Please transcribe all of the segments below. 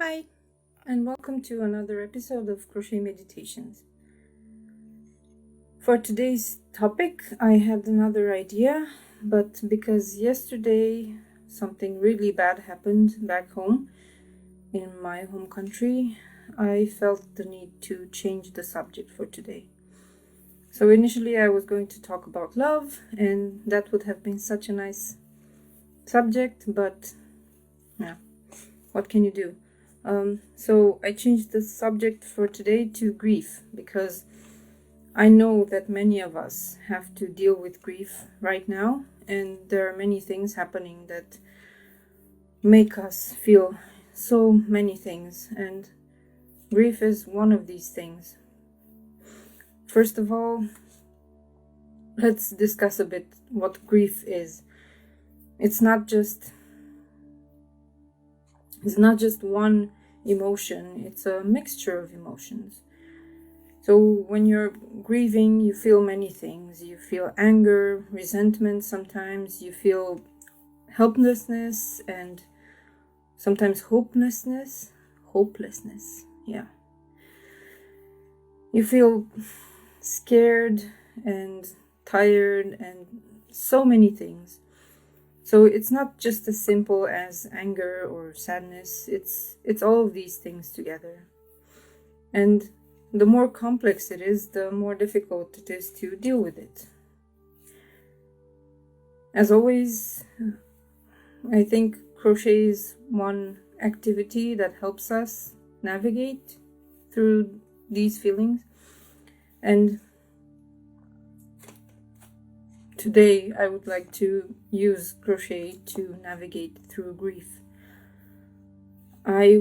Hi, and welcome to another episode of Crochet Meditations. For today's topic, I had another idea, but because yesterday something really bad happened back home in my home country, I felt the need to change the subject for today. So initially I was going to talk about love, and that would have been such a nice subject, but yeah, what can you do? So I changed the subject for today to grief, because I know that many of us have to deal with grief right now, and there are many things happening that make us feel so many things, and grief is one of these things. First of all, let's discuss a bit what grief is. It's not just one emotion, it's a mixture of emotions. So when you're grieving, you feel many things. You feel anger, resentment sometimes, you feel helplessness, and sometimes hopelessness, yeah. You feel scared and tired and so many things. So it's not just as simple as anger or sadness, it's all of these things together. And the more complex it is, the more difficult it is to deal with it. As always, I think crochet is one activity that helps us navigate through these feelings. And today I would like to use crochet to navigate through grief. I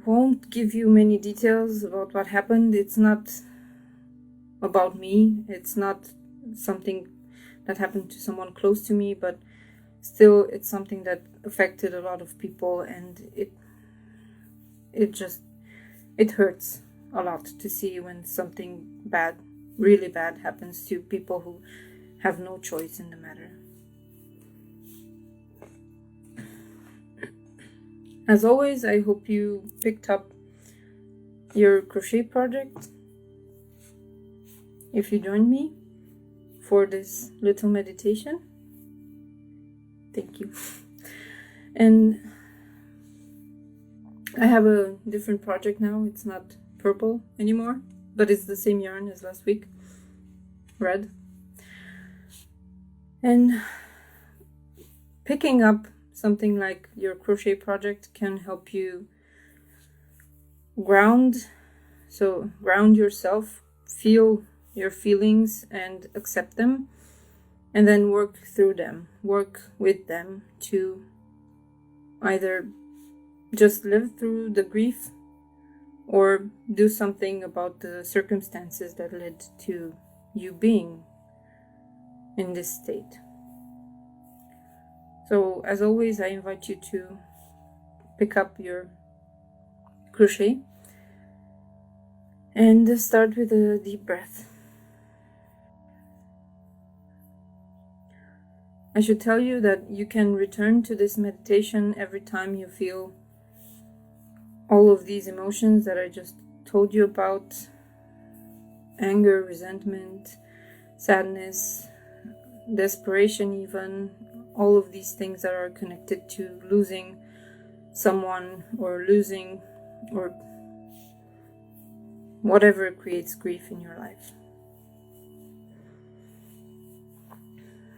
won't give you many details about what happened. It's not about me. It's not something that happened to someone close to me, but still it's something that affected a lot of people, and it hurts a lot to see when something bad, really bad, happens to people who have no choice in the matter. As always, I hope you picked up your crochet project if you joined me for this little meditation. Thank you. And I have a different project now. It's not purple anymore, but it's the same yarn as last week, red. And picking up something like your crochet project can help you ground yourself, feel your feelings and accept them, and then work through them, work with them to either just live through the grief or do something about the circumstances that led to you being in this state. So as always, I invite you to pick up your crochet and start with a deep breath. I should tell you that you can return to this meditation every time you feel all of these emotions that I just told you about: anger, resentment, sadness, desperation, even all of these things that are connected to losing someone or losing or whatever creates grief in your life.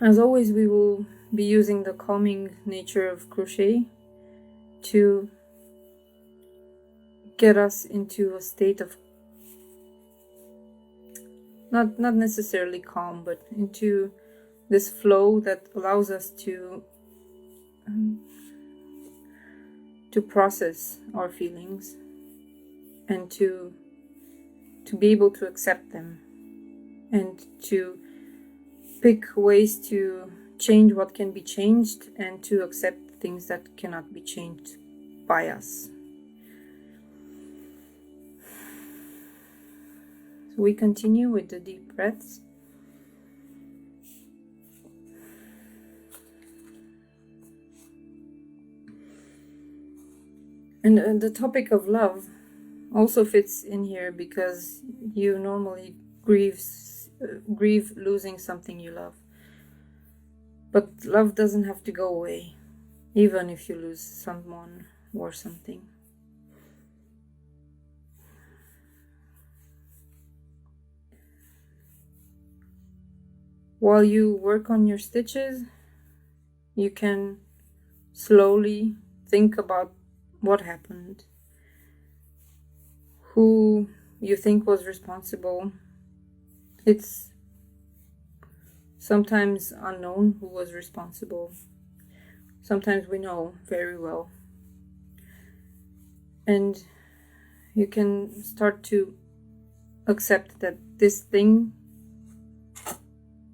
As always, we will be using the calming nature of crochet to get us into a state of not necessarily calm, but into this flow that allows us to process our feelings and to be able to accept them, and to pick ways to change what can be changed and to accept things that cannot be changed by us. So we continue with the deep breaths. And the topic of love also fits in here, because you normally grieve losing something you love. But love doesn't have to go away, even if you lose someone or something. While you work on your stitches, you can slowly think about what happened, who you think was responsible. It's sometimes unknown who was responsible. Sometimes we know very well. And you can start to accept that this thing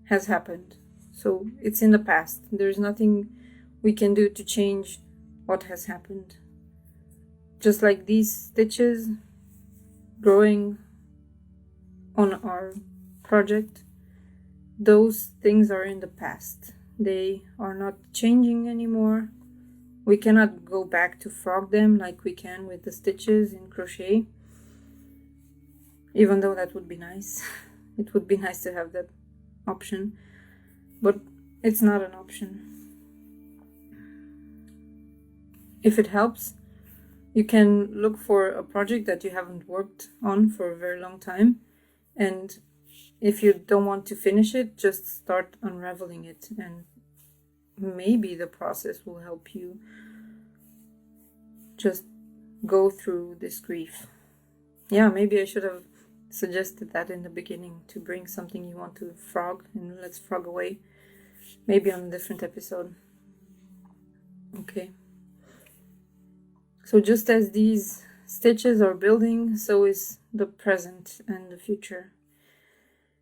has happened. So it's in the past. There's nothing we can do to change what has happened. Just like these stitches growing on our project, those things are in the past. They are not changing anymore. We cannot go back to frog them like we can with the stitches in crochet, even though that would be nice. It would be nice to have that option, but it's not an option. If it helps, you can look for a project that you haven't worked on for a very long time, and if you don't want to finish it, just start unraveling it, and maybe the process will help you just go through this grief. Yeah, maybe I should have suggested that in the beginning, to bring something you want to frog, and let's frog away. Maybe on a different episode. Okay. So just as these stitches are building, so is the present and the future.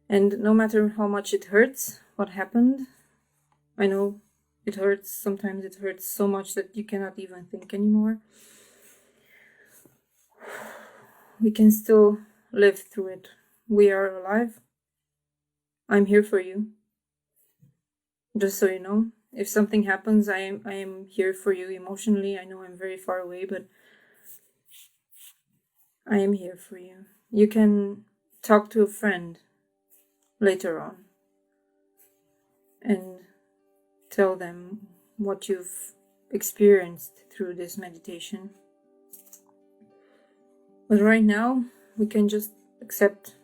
And no matter how much it hurts what happened, I know it hurts, sometimes it hurts so much that you cannot even think anymore, we can still live through it. We are alive. I'm here for you. Just so you know, if something happens, I am here for you emotionally. I know I'm very far away, but I am here for you. You can talk to a friend later on and tell them what you've experienced through this meditation. But right now, we can just accept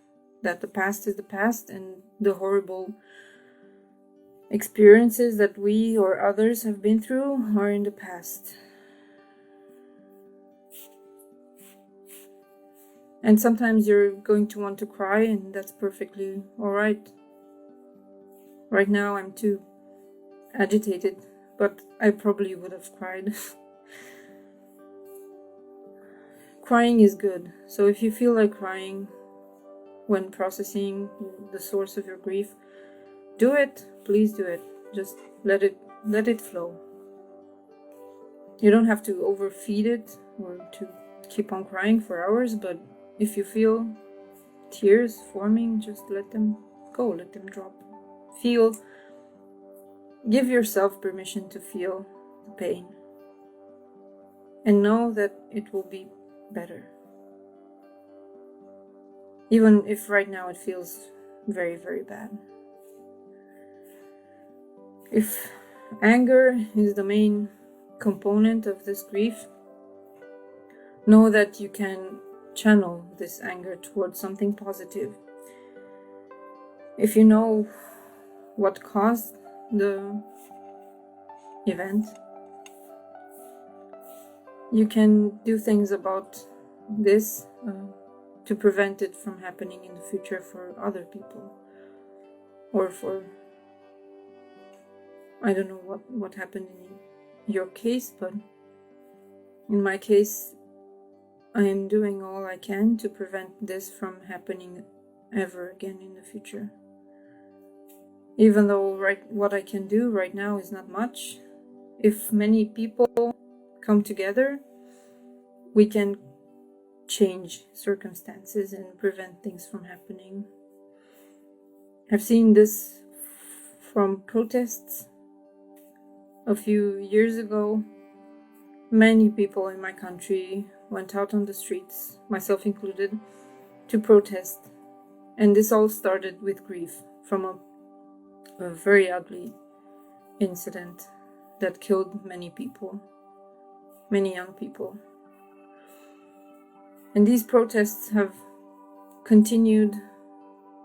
that the past is the past, and the horrible experiences that we or others have been through are in the past. And sometimes you're going to want to cry, and that's perfectly alright. Right now I'm too agitated, but I probably would have cried. Crying is good, so if you feel like crying when processing the source of your grief, do it. Please do it. Just let it flow. You don't have to overfeed it or to keep on crying for hours, but if you feel tears forming, just let them go, let them drop. Give yourself permission to feel the pain, and know that it will be better. Even if right now it feels very, very bad. If anger is the main component of this grief, know that you can channel this anger towards something positive. If you know what caused the event, you can do things about this to prevent it from happening in the future for other people, or for, I don't know what happened in your case, but in my case, I am doing all I can to prevent this from happening ever again in the future. Even though what I can do right now is not much, if many people come together, we can change circumstances and prevent things from happening. I've seen this from protests a few years ago, many people in my country went out on the streets, myself included, to protest. And this all started with grief from a very ugly incident that killed many people, many young people. And these protests have continued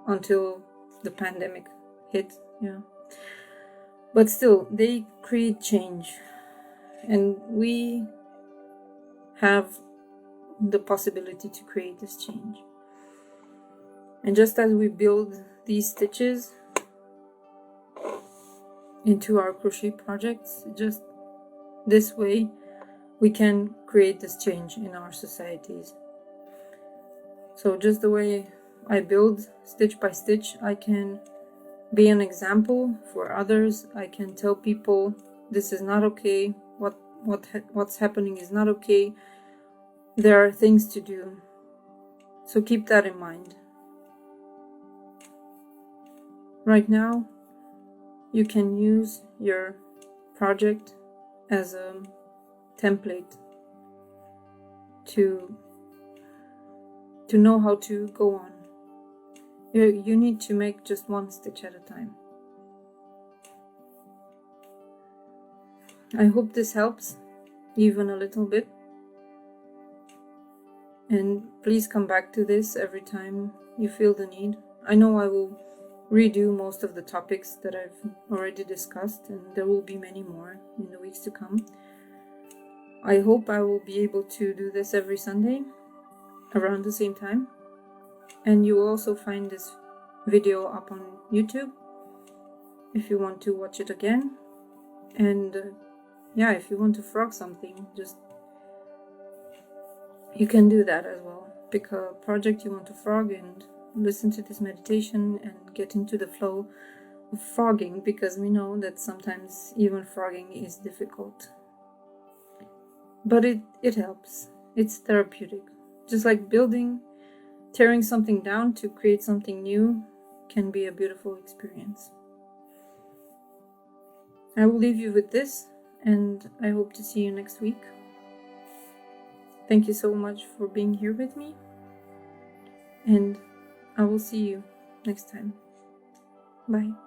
until the pandemic hit, But still, they create change, and we have the possibility to create this change. And just as we build these stitches into our crochet projects, just this way we can create this change in our societies. So just the way I build stitch by stitch, I can be an example for others. I can tell people this is not okay, what's happening is not okay. There are things to do. So keep that in mind. Right now, you can use your project as a template to know how to go on. You need to make just one stitch at a time. I hope this helps even a little bit. And please come back to this every time you feel the need. I know I will redo most of the topics that I've already discussed, and there will be many more in the weeks to come. I hope I will be able to do this every Sunday around the same time. And you will also find this video up on YouTube if you want to watch it again. And if you want to frog something, you can do that as well. Pick a project you want to frog and listen to this meditation and get into the flow of frogging, because we know that sometimes even frogging is difficult. But it helps. It's therapeutic. Just like tearing something down to create something new can be a beautiful experience. I will leave you with this, and I hope to see you next week. Thank you so much for being here with me, and I will see you next time. Bye.